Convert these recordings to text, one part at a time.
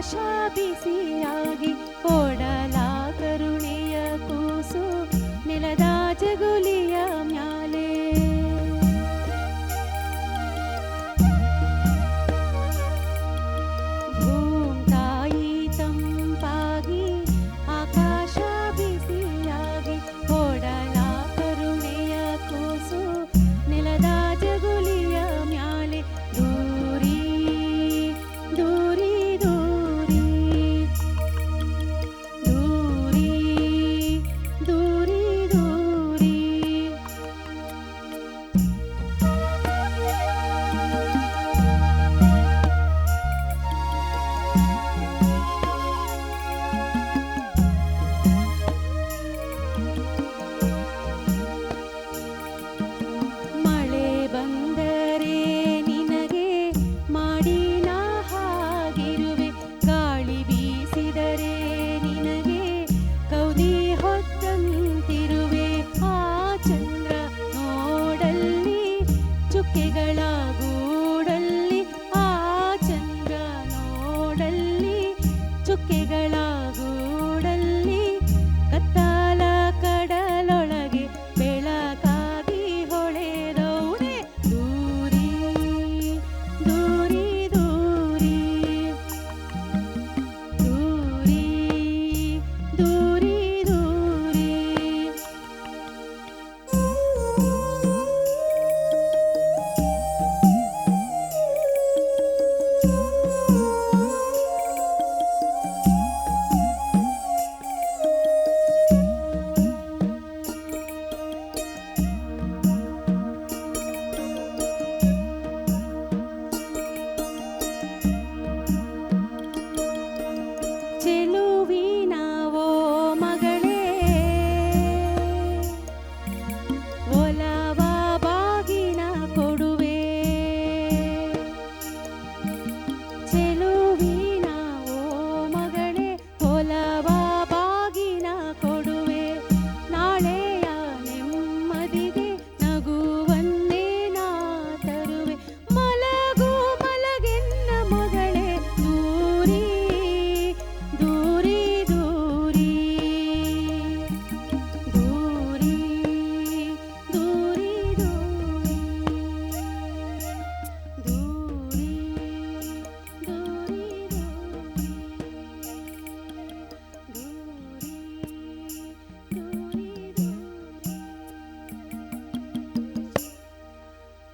ಆಕಾಶ ಬಿಸಿಯಾಗಿ ಓಡಲ ಕರುಣೆಯ ಕೂಸು ನೆಲದ ಜಗುಲಿಯ ಮ್ಯಾಲೆ ಭೂತಾಯಿ ತಂಪಾಗಿ ಆಕಾಶ ಬಿಸಿಯಾಗಿ ಓಡಲ ಕರುಣೆಯ ಕೂಸು ನೆಲದ ಜಗುಲಿಯ ಮ್ಯಾಲೆ ದೂರಿ ದೂರಿ ದೂರಿ ದೂರಿ ದೂರಿ ದೂರಿ ಮಳೆ ಬಂದರೆ ನಿನಗೆ ಮಾಡಿನ ಹಾಗಿರುವೆ ಗಾಳಿ ಬೀಸಿದರೆ ನಿನಗೆ ಕೌದಿ ಹೊತ್ತಂತಿರುವೆ ಆ ಚಂದ್ರ ನೋಡಲ್ಲಿ ಚುಕ್ಕೆಗಳ ಗೂಡಲ್ಲಿ ಆ ಚಂದ್ರ ನೋಡಲ್ಲಿ ಚುಕ್ಕೆಗಳ ಗೂಡಲ್ಲಿ ಕತ್ತಲ ಕಡಲೊಳಗೆ ಬೆಳಕಾಗಿ ಹೊಳೆದೌನೆ ದೂರಿ ದೂರಿ ದೂರಿ ದೂರಿ ದೂರಿ ದೂರಿ ಚೆಲುವಿನ ಓ ಮಗಳೇ ಒಲವ ಬಾಗಿನ ಕೊಡುವೆ ಚೆಲುವಿನ ಓ ಮಗಳೇ ಒಲವ ಬಾಗಿನ ಕೊಡುವೆ ನಾಳೆಯ ನೆಮ್ಮದಿಗೆ ನಗುವನ್ನೇ ನಾ ತರುವೆ ಮಲಗು ಮಲಗೆನ್ನ ಮಗಳೇ ದೂರಿ ದೂರಿ ದೂರಿ ದೂರಿ ದೂರಿ ದೂರಿ ದೂರಿ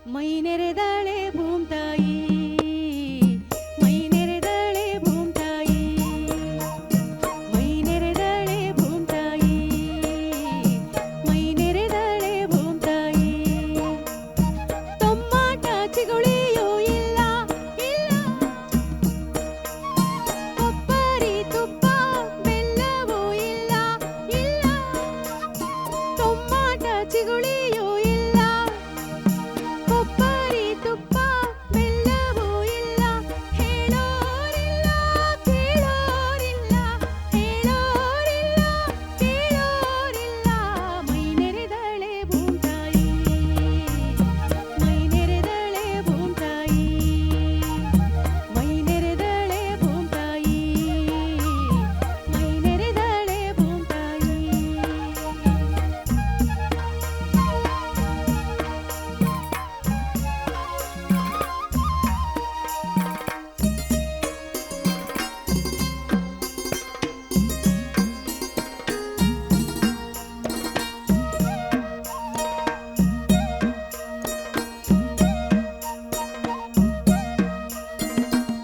ಮೈ ನೆರೆದಾಳೆ ಭೂಮ್ತಾಯಿ ಮೈ ನೆರೆದಾಳೆ ಭೂಮ್ತಾಯಿ ಮೈ ನೆರೆದಾಳೆ ಭೂಮ್ತಾಯಿ ಮೈ ನೆರೆದಾಳೆ ಭೂಮ್ತಾಯಿ ತೊಮ್ಮಾಟ ಚಿಗುಳಿಯೂ ಇಲ್ಲ ಇಲ್ಲ ಕೊಬ್ಬರಿ ತುಪ್ಪ ಬೆಲ್ಲವೂ ಇಲ್ಲ ಇಲ್ಲ ತೊಮ್ಮಾಟ ಚಿಗುಳಿಯೂ ಇಲ್ಲ ಕೊಬ್ಬರಿ ತುಪ್ಪ ಬೆಲ್ಲವೂ ಇಲ್ಲ ಹೇಳೋರಿಲ್ಲ ಕೇಳೋರಿಲ್ಲ ಹೇಳೋರಿಲ್ಲ ಕೇಳೋರಿಲ್ಲ ಮೈ ನೆರೆದಳೆ ಭೂಮ್ತಾಯಿ ಮೈ ನೆರೆದಳೆ ಭೂಮ್ತಾಯಿ ಮೈ ನೆರೆದಳೆ ಭೂಮ್ತಾಯಿ ಮೈ ನೆರೆದಳೆ ಭೂಮ್ತಾಯಿ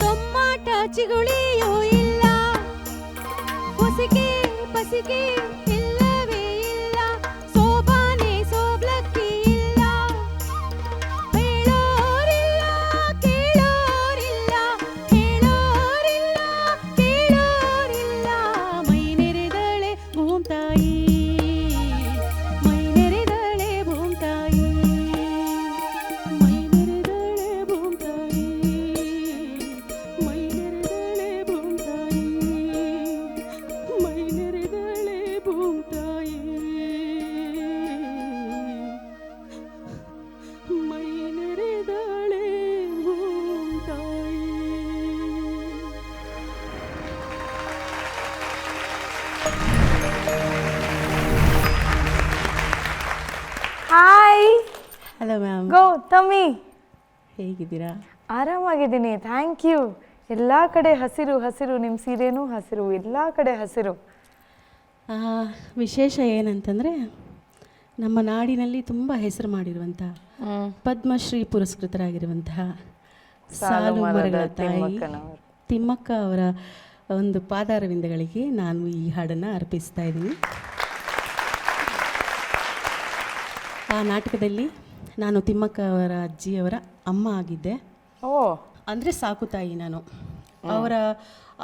ತೊಮ್ಮಾಟ ಚಿಗುಳಿಯೂ ಇಲ್ಲ ಹೊಸಿಗೆ ಪಸಿಗೆ ಇಲ್ಲವೇ ಇಲ್ಲ ಸೋಬಾನೆ ಸೋಬ್ಲಕ್ಕಿ ಇಲ್ಲ ಹೇಳೋರಿಲ್ಲ ಕೇಳೋರಿಲ್ಲ ಹೇಳೋರಿಲ್ಲ ಕೇಳೋರಿಲ್ಲ ಮೈ ನೆರೆದಳೆ ಭೂಮ್ತಾಯಿ ಮೈ ನೆರೆದಳೆ ಭೂಮ್ತಾಯಿ ಮೈ ನೆರೆದಳೆ ಭೂಮ್ತಾಯಿ ಮೈ ನೆರೆದಳೆ ಭೂಮ್ತಾಯಿ ಮೈ ನೆರೆದಳೆ ಭೂಮ್ತಾಯಿ ಹಲೋ ಮ್ಯಾಮ್. ಗೌತಮಿ ಹೇಗಿದ್ದೀರಾ? ಆರಾಮಾಗಿದ್ದೀನಿ, ಥ್ಯಾಂಕ್ ಯು. ಎಲ್ಲ ಕಡೆ ಹಸಿರು ಹಸಿರು, ನಿಮ್ಮ ಸೀರೆನೂ ಹಸಿರು, ಎಲ್ಲ ಕಡೆ ಹಸಿರು. ವಿಶೇಷ ಏನಂತಂದರೆ ನಮ್ಮ ನಾಡಿನಲ್ಲಿ ತುಂಬ ಹೆಸರು ಮಾಡಿರುವಂತಹ ಪದ್ಮಶ್ರೀ ಪುರಸ್ಕೃತರಾಗಿರುವಂತಹ ಸಾಲು ಮರಗಳ ತಾಯಿ ತಿಮ್ಮಕ್ಕ ಅವರ ಒಂದು ಪಾದಾರವಿಂದಗಳಿಗೆ ನಾನು ಈ ಹಾಡನ್ನು ಅರ್ಪಿಸ್ತಾ ಇದ್ದೀನಿ. ಆ ನಾಟಕದಲ್ಲಿ ನಾನು ತಿಮ್ಮಕ್ಕ ಅವರ ಅಜ್ಜಿಯವರ ಅಮ್ಮ ಆಗಿದ್ದೆ. ಅಂದರೆ ಸಾಕು ತಾಯಿ ನಾನು.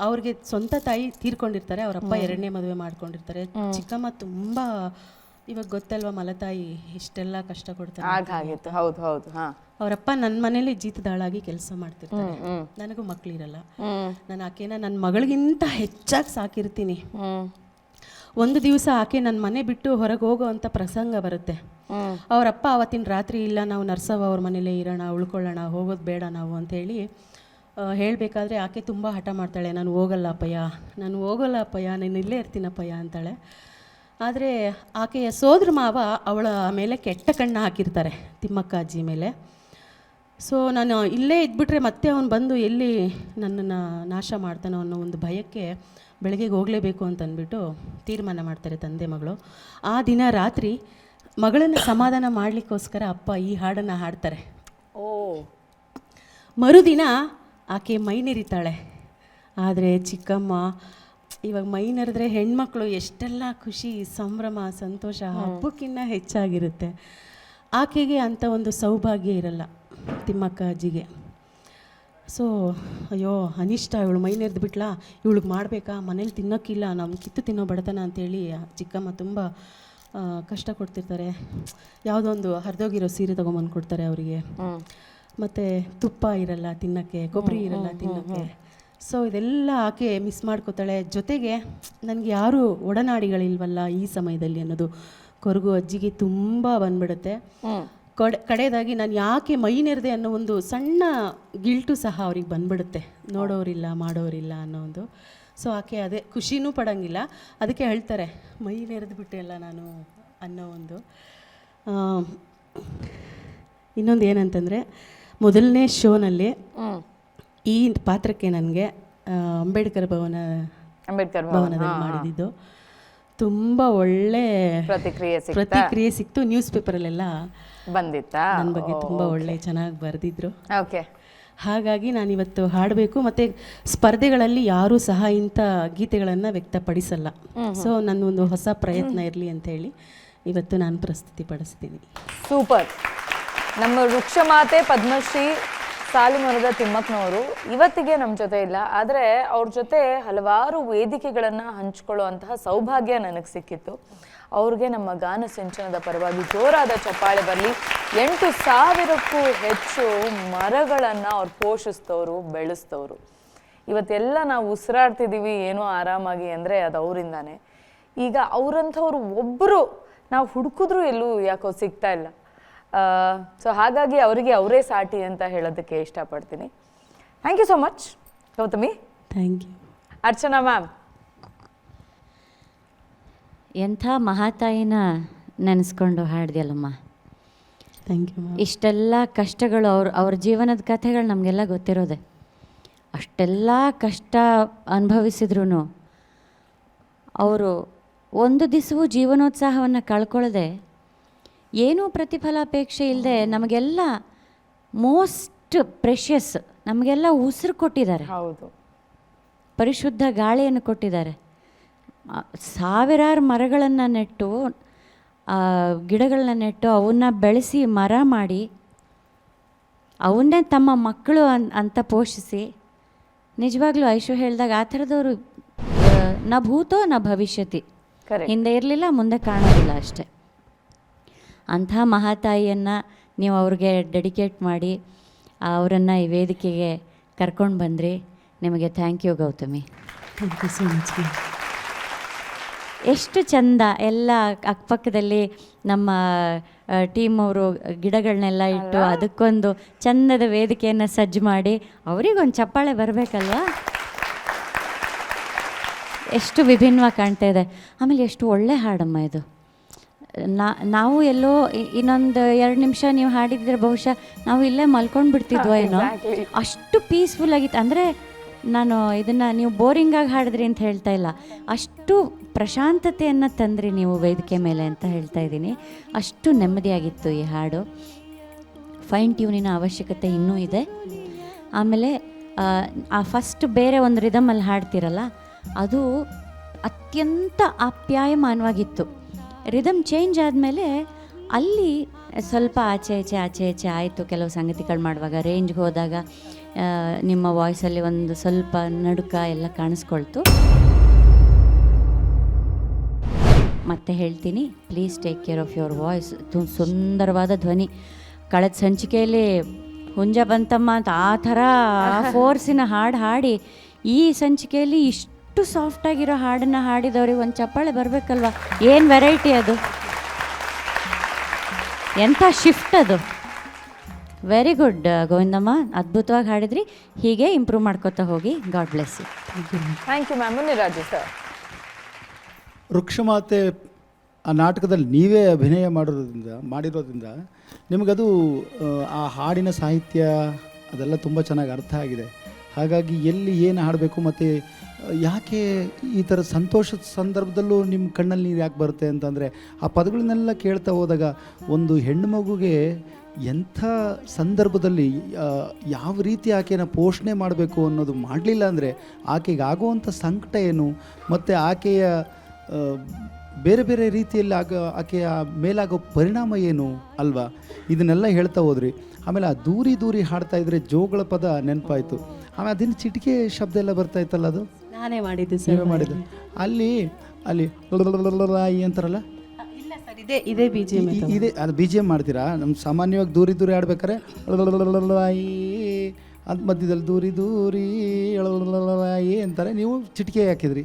ಅವ್ರಿಗೆ ಸ್ವಂತ ತಾಯಿ ತೀರ್ಕೊಂಡಿರ್ತಾರೆ, ಅವರಪ್ಪ ಎರಡನೇ ಮದುವೆ ಮಾಡ್ಕೊಂಡಿರ್ತಾರೆ. ಚಿಕ್ಕಮ್ಮ ತುಂಬ, ಇವಾಗ ಗೊತ್ತಲ್ವಾ ಮಲತಾಯಿ ಎಷ್ಟೆಲ್ಲ ಕಷ್ಟ ಕೊಡ್ತಾರೆ. ಹೌದು ಹೌದು. ಅವರಪ್ಪ ನನ್ನ ಮನೇಲಿ ಜೀತದಾಳಾಗಿ ಕೆಲಸ ಮಾಡ್ತಿರ್ತಾರೆ. ನನಗೂ ಮಕ್ಕಳಿರಲ್ಲ. ನಾನು ಆಕೆನ ನನ್ನ ಮಗಳಿಗಿಂತ ಹೆಚ್ಚಾಗಿ ಸಾಕಿರ್ತೀನಿ. ಒಂದು ದಿವಸ ಆಕೆ ನನ್ನ ಮನೆ ಬಿಟ್ಟು ಹೊರಗೆ ಹೋಗೋ ಅಂಥ ಪ್ರಸಂಗ ಬರುತ್ತೆ. ಅವರಪ್ಪ ಅವತ್ತಿನ ರಾತ್ರಿ ಇಲ್ಲ, ನಾವು ನರ್ಸವ್ವ ಅವ್ರ ಮನೇಲೇ ಇರೋಣ, ಉಳ್ಕೊಳ್ಳೋಣ, ಹೋಗೋದು ಬೇಡ ನಾವು ಅಂಥೇಳಿ ಹೇಳಬೇಕಾದ್ರೆ ಆಕೆ ತುಂಬ ಹಠ ಮಾಡ್ತಾಳೆ. ನಾನು ಹೋಗಲ್ಲ ಅಪ್ಪಯ್ಯ, ನಾನು ಇಲ್ಲೇ ಇರ್ತೀನಪ್ಪಯ್ಯ ಅಂತಾಳೆ. ಆದರೆ ಆಕೆಯ ಸೋದರ ಮಾವ ಅವಳ ಮೇಲೆ ಕೆಟ್ಟ ಕಣ್ಣು ಹಾಕಿರ್ತಾರೆ, ತಿಮ್ಮಕ್ಕ ಅಜ್ಜಿ ಮೇಲೆ. ಸೊ ನಾನು ಇಲ್ಲೇ ಇದ್ಬಿಟ್ರೆ ಮತ್ತೆ ಅವನು ಬಂದು ಎಲ್ಲಿ ನನ್ನನ್ನು ನಾಶ ಮಾಡ್ತಾನೋ ಅನ್ನೋ ಒಂದು ಭಯಕ್ಕೆ ಬೆಳಗ್ಗೆಗೆ ಹೋಗಲೇಬೇಕು ಅಂತ ಅಂದ್ಬಿಟ್ಟು ತೀರ್ಮಾನ ಮಾಡ್ತಾರೆ ತಂದೆ ಮಗಳು. ಆ ದಿನ ರಾತ್ರಿ ಮಗಳನ್ನು ಸಮಾಧಾನ ಮಾಡಲಿಕ್ಕೋಸ್ಕರ ಅಪ್ಪ ಈ ಹಾಡನ್ನು ಹಾಡ್ತಾರೆ. ಮರುದಿನ ಆಕೆ ಮೈ ನೆರಿತಾಳೆ. ಆದರೆ ಚಿಕ್ಕಮ್ಮ ಇವಾಗ ಮೈ ನೆರೆದ್ರೆ ಹೆಣ್ಮಕ್ಳು ಎಷ್ಟೆಲ್ಲ ಖುಷಿ, ಸಂಭ್ರಮ, ಸಂತೋಷ ಹಬ್ಬಕ್ಕಿಂತ ಹೆಚ್ಚಾಗಿರುತ್ತೆ. ಆಕೆಗೆ ಅಂಥ ಒಂದು ಸೌಭಾಗ್ಯ ಇರಲ್ಲ ತಿಮ್ಮಕ್ಕ ಅಜ್ಜಿಗೆ. ಸೊ ಅಯ್ಯೋ ಅನಿಷ್ಟ, ಇವಳು ಮೈ ನೆರೆದು ಬಿಟ್ಲಾ, ಇವಳಿಗೆ ಮಾಡಬೇಕಾ, ಮನೇಲಿ ತಿನ್ನೋಕ್ಕಿಲ್ಲ, ನಾವು ಕಿತ್ತು ತಿನ್ನೋ ಬಡತನ ಅಂತೇಳಿ ಚಿಕ್ಕಮ್ಮ ತುಂಬ ಕಷ್ಟ ಕೊಡ್ತಿರ್ತಾರೆ. ಯಾವುದೋ ಒಂದು ಹರಿದೋಗಿರೋ ಸೀರೆ ತೊಗೊಂಬಂದು ಕೊಡ್ತಾರೆ ಅವರಿಗೆ. ಮತ್ತು ತುಪ್ಪ ಇರಲ್ಲ ತಿನ್ನೋಕ್ಕೆ, ಕೊಬ್ಬರಿ ಇರಲ್ಲ ತಿನ್ನೋಕ್ಕೆ. ಸೊ ಇದೆಲ್ಲ ಆಕೆ ಮಿಸ್ ಮಾಡ್ಕೋತಾಳೆ. ಜೊತೆಗೆ ನನಗೆ ಯಾರೂ ಒಡನಾಡಿಗಳಿಲ್ವಲ್ಲ ಈ ಸಮಯದಲ್ಲಿ ಅನ್ನೋದು ಕೊರಗು ಅಜ್ಜಿಗೆ ತುಂಬ ಬಂದ್ಬಿಡುತ್ತೆ. ಕಡೆಯದಾಗಿ ನಾನು ಯಾಕೆ ಮೈ ನೆರೆದೆ ಅನ್ನೋ ಒಂದು ಸಣ್ಣ ಗಿಲ್ಟು ಸಹ ಅವ್ರಿಗೆ ಬಂದ್ಬಿಡುತ್ತೆ, ನೋಡೋರಿಲ್ಲ ಮಾಡೋರಿಲ್ಲ ಅನ್ನೋ ಒಂದು. ಸೊ ಆಕೆ ಅದೇ ಖುಷಿನೂ ಪಡೋಂಗಿಲ್ಲ, ಅದಕ್ಕೆ ಹೇಳ್ತಾರೆ ಮೈ ನೆರೆದು ಬಿಟ್ಟೆ ಅಲ್ಲ ನಾನು ಅನ್ನೋ ಒಂದು. ಇನ್ನೊಂದು ಏನಂತಂದರೆ, ಮೊದಲನೇ ಶೋನಲ್ಲಿ ಈ ಪಾತ್ರಕ್ಕೆ ನನಗೆ ಅಂಬೇಡ್ಕರ್ ಭವನದಲ್ಲಿ ಮಾಡಿದ್ದು ತುಂಬ ಒಳ್ಳೆ ಪ್ರತಿಕ್ರಿಯೆ ಸಿಕ್ತು. ನ್ಯೂಸ್ ಪೇಪರಲ್ಲೆಲ್ಲ ಬಂದಿತ್ತಾ? ನನ್ನ ಬಗ್ಗೆ ತುಂಬ ಒಳ್ಳೆ ಚೆನ್ನಾಗಿ ಬರೆದಿದ್ರು. ಓಕೆ. ಹಾಗಾಗಿ ನಾನಿವತ್ತು ಹಾಡಬೇಕು. ಮತ್ತು ಸ್ಪರ್ಧೆಗಳಲ್ಲಿ ಯಾರೂ ಸಹ ಇಂಥ ಗೀತೆಗಳನ್ನು ವ್ಯಕ್ತಪಡಿಸಲ್ಲ. ಸೊ ನನ್ನೊಂದು ಹೊಸ ಪ್ರಯತ್ನ ಇರಲಿ ಅಂಥೇಳಿ ಇವತ್ತು ನಾನು ಪ್ರಸ್ತುತಿ ಪಡಿಸ್ತೀನಿ. ಸೂಪರ್. ನಮ್ಮ ವೃಕ್ಷಮಾತೆ ಪದ್ಮಶ್ರೀ ಸಾಲುಮರದ ತಿಮ್ಮಕ್ಕನವರು ಇವತ್ತಿಗೆ ನಮ್ಮ ಜೊತೆ ಇಲ್ಲ, ಆದರೆ ಅವ್ರ ಜೊತೆ ಹಲವಾರು ವೇದಿಕೆಗಳನ್ನು ಹಂಚ್ಕೊಳ್ಳುವಂತಹ ಸೌಭಾಗ್ಯ ನನಗೆ ಸಿಕ್ಕಿತ್ತು. ಅವ್ರಿಗೆ ನಮ್ಮ ಗಾನ ಸಿಂಚನದ ಪರವಾಗಿ ಜೋರಾದ ಚಪ್ಪಾಳೆ ಬರಲಿ. 8,000ಕ್ಕೂ ಹೆಚ್ಚು ಮರಗಳನ್ನು ಅವ್ರು ಪೋಷಿಸ್ತವರು, ಬೆಳೆಸ್ತವರು. ಇವತ್ತೆಲ್ಲ ನಾವು ಉಸಿರಾಡ್ತಿದ್ದೀವಿ ಏನೋ ಆರಾಮಾಗಿ ಅಂದರೆ ಅದು ಅವರಿಂದಾನೆ. ಈಗ ಅವರಂಥವ್ರು ಒಬ್ಬರು ನಾವು ಹುಡುಕಿದ್ರೂ ಎಲ್ಲೂ ಯಾಕೋ ಸಿಗ್ತಾ ಇಲ್ಲ. ಸೊ ಹಾಗಾಗಿ ಅವರಿಗೆ ಅವರೇ ಸಾಟಿ ಅಂತ ಹೇಳೋದಕ್ಕೆ ಇಷ್ಟಪಡ್ತೀನಿ. Thank you so much Gautami. Thank you. Archana ma'am, ಎಂಥ ಮಹಾತಾಯಿನ ನೆನೆಸ್ಕೊಂಡು ಹಾಡ್ದಿಯಲ್ಲಮ್ಮ. Thank you. ಇಷ್ಟೆಲ್ಲ ಕಷ್ಟಗಳು ಅವ್ರ ಜೀವನದ ಕಥೆಗಳು ನಮಗೆಲ್ಲ ಗೊತ್ತಿರೋದೆ. ಅಷ್ಟೆಲ್ಲ ಕಷ್ಟ ಅನುಭವಿಸಿದ್ರು ಅವರು ಒಂದು ದಿವಸವೂ ಜೀವನೋತ್ಸಾಹವನ್ನು ಕಳ್ಕೊಳ್ಳದೆ, ಏನೂ ಪ್ರತಿಫಲಾಪೇಕ್ಷೆ ಇಲ್ಲದೆ ನಮಗೆಲ್ಲ ಮೋಸ್ಟ್ ಪ್ರೆಷಿಯಸ್, ನಮಗೆಲ್ಲ ಉಸಿರು ಕೊಟ್ಟಿದ್ದಾರೆ. ಹೌದು, ಪರಿಶುದ್ಧ ಗಾಳಿಯನ್ನು ಕೊಟ್ಟಿದ್ದಾರೆ. ಸಾವಿರಾರು ಮರಗಳನ್ನು ನೆಟ್ಟು, ಗಿಡಗಳನ್ನ ನೆಟ್ಟು ಅವನ್ನ ಬೆಳೆಸಿ ಮರ ಮಾಡಿ ಅವನ್ನೇ ತಮ್ಮ ಮಕ್ಕಳು ಅಂತ ಪೋಷಿಸಿ, ನಿಜವಾಗ್ಲೂ ಐಶು ಹೇಳಿದಾಗ ಆ ಥರದವರು ನ ಭೂತೋ ನ ಭವಿಷ್ಯತಿ, ಹಿಂದೆ ಇರಲಿಲ್ಲ ಮುಂದೆ ಕಾಣೋದಿಲ್ಲ ಅಷ್ಟೆ. ಅಂಥ ಮಹಾತಾಯಿಯನ್ನು ನೀವು ಅವ್ರಿಗೆ ಡೆಡಿಕೇಟ್ ಮಾಡಿ ಅವರನ್ನು ಈ ವೇದಿಕೆಗೆ ಕರ್ಕೊಂಡು ಬಂದ್ರಿ. ನಿಮಗೆ thank you Gautami. Thank you so much. ಎಷ್ಟು ಚಂದ ಎಲ್ಲ ಅಕ್ಕಪಕ್ಕದಲ್ಲಿ ನಮ್ಮ ಟೀಮ್ ಅವರು ಗಿಡಗಳನ್ನೆಲ್ಲ ಇಟ್ಟು ಅದಕ್ಕೊಂದು ಚಂದದ ವೇದಿಕೆಯನ್ನು ಸಜ್ಜು ಮಾಡಿ ಅವರಿಗೊಂದು ಚಪ್ಪಾಳೆ ಬರಬೇಕಲ್ವಾ. ಎಷ್ಟು ವಿಭಿನ್ನವಾಗಿ ಕಾಣ್ತಾ ಇದೆ. ಆಮೇಲೆ ಎಷ್ಟು ಒಳ್ಳೆ ಹಾಡಮ್ಮ ಇದು. ನಾವು ಎಲ್ಲೋ ಇನ್ನೊಂದು 2 ನಿಮಿಷ ನೀವು ಹಾಡಿದ್ರೆ ಬಹುಶಃ ನಾವು ಇಲ್ಲೇ ಮಲ್ಕೊಂಡು ಬಿಡ್ತಿದ್ವೋ ಏನೋ, ಅಷ್ಟು ಪೀಸ್ಫುಲ್ ಆಗಿತ್ತು. ಅಂದರೆ ನಾನು ಇದನ್ನು ನೀವು ಬೋರಿಂಗಾಗಿ ಹಾಡಿದ್ರಿ ಅಂತ ಹೇಳ್ತಾ ಇಲ್ಲ, ಅಷ್ಟು ಪ್ರಶಾಂತತೆಯನ್ನು ತಂದ್ರಿ ನೀವು ವೇದಿಕೆ ಮೇಲೆ ಅಂತ ಹೇಳ್ತಾ ಇದ್ದೀನಿ. ಅಷ್ಟು ನೆಮ್ಮದಿಯಾಗಿತ್ತು ಈ ಹಾಡು. ಫೈನ್ ಟ್ಯೂನಿನ ಅವಶ್ಯಕತೆ ಇನ್ನೂ ಇದೆ. ಆಮೇಲೆ ಆ ಫಸ್ಟ್ ಬೇರೆ ಒಂದು ರಿದಮಲ್ಲಿ ಹಾಡ್ತಿರಲ್ಲ, ಅದು ಅತ್ಯಂತ ಆಪ್ಯಾಯಮಾನವಾಗಿತ್ತು. ರಿದಮ್ ಚೇಂಜ್ ಆದಮೇಲೆ ಅಲ್ಲಿ ಸ್ವಲ್ಪ ಆಚೆ ಈಚೆ ಆಯಿತು. ಕೆಲವು ಸಂಗತಿಗಳು ಮಾಡುವಾಗ ರೇಂಜ್ಗೆ ಹೋದಾಗ ನಿಮ್ಮ ವಾಯ್ಸಲ್ಲಿ ಒಂದು ಸ್ವಲ್ಪ ನಡುಕ ಎಲ್ಲ ಕಾಣಿಸ್ಕೊಳ್ತು. ಮತ್ತೆ ಹೇಳ್ತೀನಿ, please take care of your voice. ಸುಂದರವಾದ ಧ್ವನಿ. ಕಳೆದ ಸಂಚಿಕೆಯಲ್ಲಿ ಹುಂಜ ಬಂತಮ್ಮ ಅಂತ ಆ ಥರ ಫೋರ್ಸಿನ ಹಾಡು ಹಾಡಿ ಈ ಸಂಚಿಕೆಯಲ್ಲಿ ಇಷ್ಟು ಸಾಫ್ಟಾಗಿರೋ ಹಾಡನ್ನು ಹಾಡಿದವ್ರಿಗೆ ಒಂದು ಚಪ್ಪಾಳೆ ಬರಬೇಕಲ್ವ. ಏನು ವೆರೈಟಿ ಅದು, ಎಂಥ ಶಿಫ್ಟ್ ಅದು. ವೆರಿ ಗುಡ್ ಗೋವಿಂದಮ್ಮ, ಅದ್ಭುತವಾಗಿ ಹಾಡಿದ್ರಿ. ಹೀಗೆ ಇಂಪ್ರೂವ್ ಮಾಡ್ಕೋತಾ ಹೋಗಿ. God bless you. Thank you ma'am. Muniraju sir, ವೃಕ್ಷಮಾತೆ ಆ ನಾಟಕದಲ್ಲಿ ನೀವೇ ಅಭಿನಯ ಮಾಡಿರೋದ್ರಿಂದ ನಿಮಗದು ಆ ಹಾಡಿನ ಸಾಹಿತ್ಯ ಅದೆಲ್ಲ ತುಂಬ ಚೆನ್ನಾಗಿ ಅರ್ಥ ಆಗಿದೆ. ಹಾಗಾಗಿ ಎಲ್ಲಿ ಏನು ಹಾಡಬೇಕು ಮತ್ತು ಯಾಕೆ ಈ ಥರ ಸಂತೋಷದ ಸಂದರ್ಭದಲ್ಲೂ ನಿಮ್ಮ ಕಣ್ಣಲ್ಲಿ ನೀರು ಯಾಕೆ ಬರುತ್ತೆ ಅಂತಂದರೆ, ಆ ಪದಗಳನ್ನೆಲ್ಲ ಕೇಳ್ತಾ ಹೋದಾಗ ಒಂದು ಹೆಣ್ಣು ಮಗುಗೆ ಎಂಥ ಸಂದರ್ಭದಲ್ಲಿ ಯಾವ ರೀತಿ ಆಕೆನ ಪೋಷಣೆ ಮಾಡಬೇಕು ಅನ್ನೋದು ಮಾಡಲಿಲ್ಲ ಅಂದರೆ ಆಕೆಗೆ ಆಗುವಂಥ ಸಂಕಟ ಏನು, ಮತ್ತು ಆಕೆಯ ಬೇರೆ ಬೇರೆ ರೀತಿಯಲ್ಲಿ ಆಕೆಯ ಮೇಲಾಗೋ ಪರಿಣಾಮ ಏನು ಅಲ್ವಾ, ಇದನ್ನೆಲ್ಲ ಹೇಳ್ತಾ ಹೋದ್ರಿ. ಆಮೇಲೆ ಆ ದೂರಿ ಹಾಡ್ತಾ ಇದ್ರೆ ಜೋಗಳ ಪದ ನೆನಪಾಯಿತು. ಆಮೇಲೆ ಅದನ್ನು ಚಿಟಿಕೆ ಶಬ್ದ ಎಲ್ಲ ಬರ್ತಾ ಇತ್ತಲ್ಲ, ಅದು ನಾನೇ ಮಾಡಿದ್ದು ಸರ್. ನೀವೇ ಮಾಡಿದ್ದು. ಅಲ್ಲಿ ಅಂತಾರಲ್ಲ, ಇಲ್ಲ ಸರ್, ಇದೇ ಬಿ ಜಿ ಎಮ್ ಇದೆ. ಅದು ಬಿ ಜಿ ಎಮ್ ಮಾಡ್ತೀರಾ? ನಮ್ಮ ಸಾಮಾನ್ಯವಾಗಿ ದೂರಿ ಆಡ್ಬೇಕಾರೆ ಅಂತ ಮಧ್ಯದಲ್ಲಿ ದೂರಿ ಅಂತಾರೆ, ನೀವು ಚಿಟಿಕೆ ಹಾಕಿದ್ರಿ.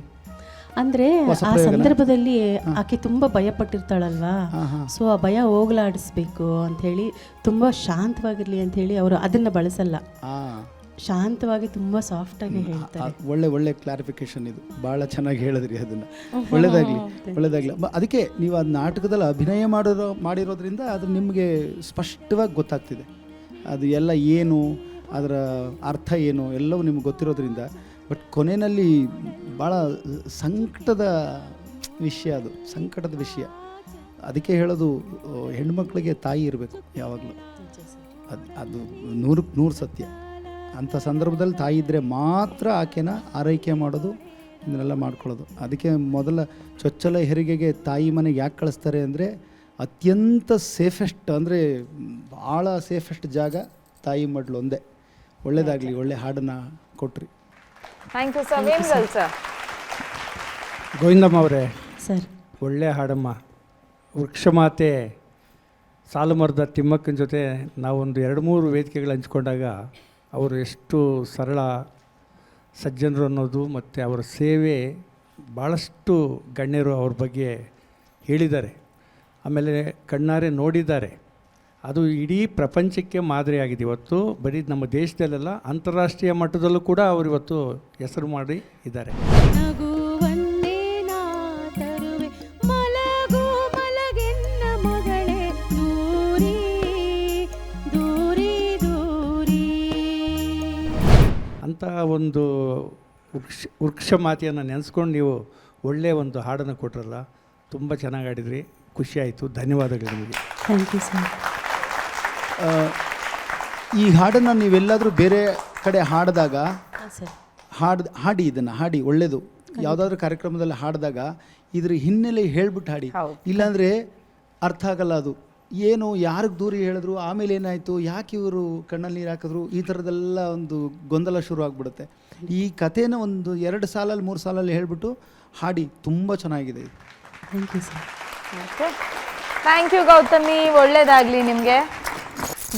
ಅಂದ್ರೆ ಆ ಸಂದರ್ಭದಲ್ಲಿ ಆಕೆ ತುಂಬಾ ಭಯ ಪಟ್ಟಿರ್ತಾಳಲ್ವಾ, ಸೊ ಆ ಭಯ ಹೋಗ್ಲಾಡಿಸ್ಬೇಕು ಅಂತ ಹೇಳಿ ತುಂಬಾ ಶಾಂತವಾಗಿರ್ಲಿ ಅಂತ ಹೇಳಿ ಅವರು ಅದನ್ನ ಬಳಸಲ್ಲ, ಶಾಂತವಾಗಿ ತುಂಬಾ ಸಾಫ್ಟ್ ಆಗಿ ಹೇಳ್ತಾರೆ. ಒಳ್ಳೆ ಕ್ಲಾರಿಫಿಕೇಶನ್, ಇದು ಭಾಳ ಚೆನ್ನಾಗಿ ಹೇಳಿದ್ರಿ. ಅದನ್ನು ಒಳ್ಳೇದಾಗ್ಲಿ. ಅದಕ್ಕೆ ನೀವು ಆ ನಾಟಕದಲ್ಲಿ ಅಭಿನಯ ಮಾಡಿರೋದ್ರಿಂದ ಅದು ನಿಮಗೆ ಸ್ಪಷ್ಟವಾಗಿ ಗೊತ್ತಾಗ್ತಿದೆ. ಅದು ಎಲ್ಲ ಏನು, ಅದರ ಅರ್ಥ ಏನು ಎಲ್ಲವೂ ನಿಮ್ಗೆ ಗೊತ್ತಿರೋದ್ರಿಂದ. ಬಟ್ ಕೊನೆಯಲ್ಲಿ ಭಾಳ ಸಂಕಟದ ವಿಷಯ, ಅದು ಸಂಕಟದ ವಿಷಯ. ಅದಕ್ಕೆ ಹೇಳೋದು, ಹೆಣ್ಮಕ್ಳಿಗೆ ತಾಯಿ ಇರಬೇಕು ಯಾವಾಗಲೂ. ಅದು 100% ಸತ್ಯ. ಅಂಥ ಸಂದರ್ಭದಲ್ಲಿ ತಾಯಿ ಇದ್ದರೆ ಮಾತ್ರ ಆಕೆನ ಆರೈಕೆ ಮಾಡೋದು, ಇದನ್ನೆಲ್ಲ ಮಾಡ್ಕೊಳ್ಳೋದು. ಅದಕ್ಕೆ ಮೊದಲ ಚೊಚ್ಚಲ ಹೆರಿಗೆಗೆ ತಾಯಿ ಮನೆಗೆ ಯಾಕೆ ಕಳಿಸ್ತಾರೆ ಅಂದರೆ, ಅತ್ಯಂತ ಸೇಫೆಸ್ಟ್, ಅಂದರೆ ಭಾಳ ಸೇಫೆಸ್ಟ್ ಜಾಗ ತಾಯಿ ಮಡ್ಲು ಒಂದೇ. ಒಳ್ಳೇದಾಗಲಿ, ಒಳ್ಳೆ ಹಾಡನ್ನು ಕೊಟ್ರಿ. Thank you sir. Venugal sir. Govindamma ಅವರೇ ಸರ್, ಒಳ್ಳೆ ಹಾಡಮ್ಮ. ವೃಕ್ಷಮಾತೆ ಸಾಲುಮರದ ತಿಮ್ಮಕ್ಕನ ಜೊತೆ ನಾವೊಂದು 2-3 ವೇದಿಕೆಗಳು ಹಂಚ್ಕೊಂಡಾಗ ಅವರು ಎಷ್ಟು ಸರಳ ಸಜ್ಜನರು ಅನ್ನೋದು, ಮತ್ತು ಅವರ ಸೇವೆ ಭಾಳಷ್ಟು ಗಣ್ಯರು ಅವ್ರ ಬಗ್ಗೆ ಹೇಳಿದ್ದಾರೆ, ಆಮೇಲೆ ಕಣ್ಣಾರೆ ನೋಡಿದ್ದಾರೆ. ಅದು ಇಡೀ ಪ್ರಪಂಚಕ್ಕೆ ಮಾದರಿಯಾಗಿದೆ. ಇವತ್ತು ಬರೀ ನಮ್ಮ ದೇಶದಲ್ಲೆಲ್ಲ ಅಂತಾರಾಷ್ಟ್ರೀಯ ಮಟ್ಟದಲ್ಲೂ ಕೂಡ ಅವರು ಇವತ್ತು ಹೆಸರು ಮಾಡಿ ಇದ್ದಾರೆ. ಅಂಥ ಒಂದು ವೃಕ್ಷ ಮಾತೆಯನ್ನು ನೆನೆಸ್ಕೊಂಡು ನೀವು ಒಳ್ಳೆಯ ಒಂದು ಹಾಡನ್ನು ಕೊಟ್ರಲ್ಲ, ತುಂಬ ಚೆನ್ನಾಗಿ ಆಡಿದ್ರಿ. ಖುಷಿಯಾಯಿತು. ಧನ್ಯವಾದಗಳು ನಿಮಗೆ. Thank you sir. ಈ ಹಾಡನ್ನು ನೀವೆಲ್ಲಾದರೂ ಬೇರೆ ಕಡೆ ಹಾಡಿದಾಗ ಹಾಡಿ, ಇದನ್ನು ಹಾಡಿ, ಒಳ್ಳೆಯದು. ಯಾವುದಾದ್ರೂ ಕಾರ್ಯಕ್ರಮದಲ್ಲಿ ಹಾಡಿದಾಗ ಇದ್ರ ಹಿನ್ನೆಲೆ ಹೇಳ್ಬಿಟ್ಟು ಹಾಡಿ, ಇಲ್ಲಾಂದರೆ ಅರ್ಥ ಆಗಲ್ಲ. ಅದು ಏನು, ಯಾರಿಗೆ ದೂರಿ ಹೇಳಿದ್ರು, ಆಮೇಲೆ ಏನಾಯಿತು, ಯಾಕೆ ಇವರು ಕಣ್ಣಲ್ಲಿ ನೀರು ಹಾಕಿದ್ರು, ಈ ಥರದ್ದೆಲ್ಲ ಒಂದು ಗೊಂದಲ ಶುರು ಆಗಿಬಿಡುತ್ತೆ. ಈ ಕಥೆನ ಒಂದು 2 ಸಾಲಲ್ಲಿ 3 ಸಾಲಲ್ಲಿ ಹೇಳ್ಬಿಟ್ಟು ಹಾಡಿ, ತುಂಬ ಚೆನ್ನಾಗಿದೆ ಇದು. Thank you sir. Thank you Gautami, ಒಳ್ಳೇದಾಗಲಿ ನಿಮಗೆ.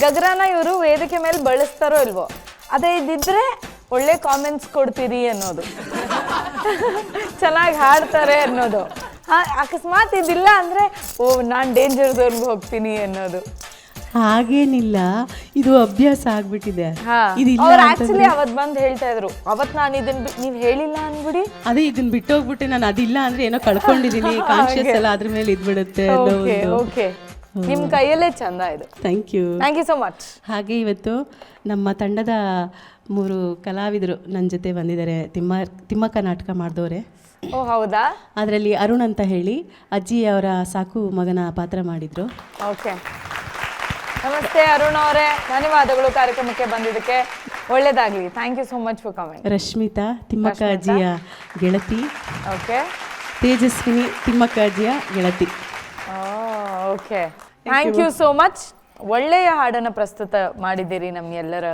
ಗಗರಾನ ಇವರು ವೇದಿಕೆ ಮೇಲೆ ಬಳಸ್ತಾರೋ ಇಲ್ವೋ, ಅದೇ ಇದ್ದಿದ್ರೆ ಒಳ್ಳೆ ಕಾಮೆಂಟ್ಸ್ ಕೊಡ್ತೀರಿ ಅನ್ನೋದು, ಚೆನ್ನಾಗಿ ಹಾಡ್ತಾರೆ ಅನ್ನೋದು. ಅಕಸ್ಮಾತ್ ಇದಿಲ್ಲ ಅಂದರೆ, ಓ ನಾನು ಡೇಂಜರ್ ಝೋನ್ಗೆ ಹೋಗ್ತೀನಿ ಅನ್ನೋದು. ಹಾಗೇನಿಲ್ಲ, ಇದು ಅಭ್ಯಾಸ ಆಗ್ಬಿಟ್ಟಿದೆ. ಹಾ ಇದಿಲ್ಲ ಅವ್ರು ಅಂತಂದ್ರೆ- ಆಕ್ಚುಲಿ ಅವತ್ ಬಂದು ಹೇಳ್ತಾ ಇದ್ರು, ಅವತ್ ನಾನು ಇದನ್ನ ನೀವ್ ಹೇಳಿಲ್ಲ ಅನ್ಬಿಡಿ. ಅದೇ ಇದನ್ನ ಬಿಟ್ಟೋಗ್ಬಿಟ್ಟೆ ನಾನು, ಅದಿಲ್ಲ ಅಂದ್ರೆ ಏನೋ ಕಳ್ಕೊಂಡಿದೀನಿ, ಕಾನ್ಶಿಯಸ್ ಎಲ್ಲ ಅದ್ರ ಮೇಲೆ ಇದ್ಬಿಡುತ್ತೆ ಅನ್ನೋ ಓಕೆ ಒಂದು. ಓಕೆ, ನಿಮ್ ಕೈಯಲ್ಲೇ ಚಂದ ಇದು. Thank you. Thank you so much. ಹಾಗೆ ಇವತ್ತು ನಮ್ಮ ತಂಡದ 3 ಕಲಾವಿದರು ನನ್ನ ಜೊತೆ ಬಂದಿದ್ದಾರೆ. ತಿಮ್ಮಕ್ಕ ನಾಟಕ ಮಾಡಿದವ್ರೆ. ಓ ಹೌದಾ? ಅದರಲ್ಲಿ ಅರುಣ್ ಅಂತ ಹೇಳಿ ಅಜ್ಜಿಯವರ ಸಾಕು ಮಗನ ಪಾತ್ರ ಮಾಡಿದ್ರು. ಓಕೆ, ನಮಸ್ತೆ ಅರುಣ್ ಅವರೇ, ಧನ್ಯವಾದಗಳು ಕಾರ್ಯಕ್ರಮಕ್ಕೆ ಬಂದಿದ್ದಕ್ಕೆ. ಒಳ್ಳೇದಾಗ್ಲಿ. Thank you so much for coming. Rashmita Thimmakka ಅಜ್ಜಿಯ ಗೆಳತಿ. ಓಕೆ. ತೇಜಸ್ವಿನಿ ತಿಮ್ಮಕ್ಕ ಅಜ್ಜಿಯ ಗೆಳತಿ. Okay, thank you so much. ಒಳ್ಳೆಯ ಹಾಡನ್ನು ಪ್ರಸ್ತುತ ಮಾಡಿದ್ದೀರಿ ನಮ್ಮೆಲ್ಲರ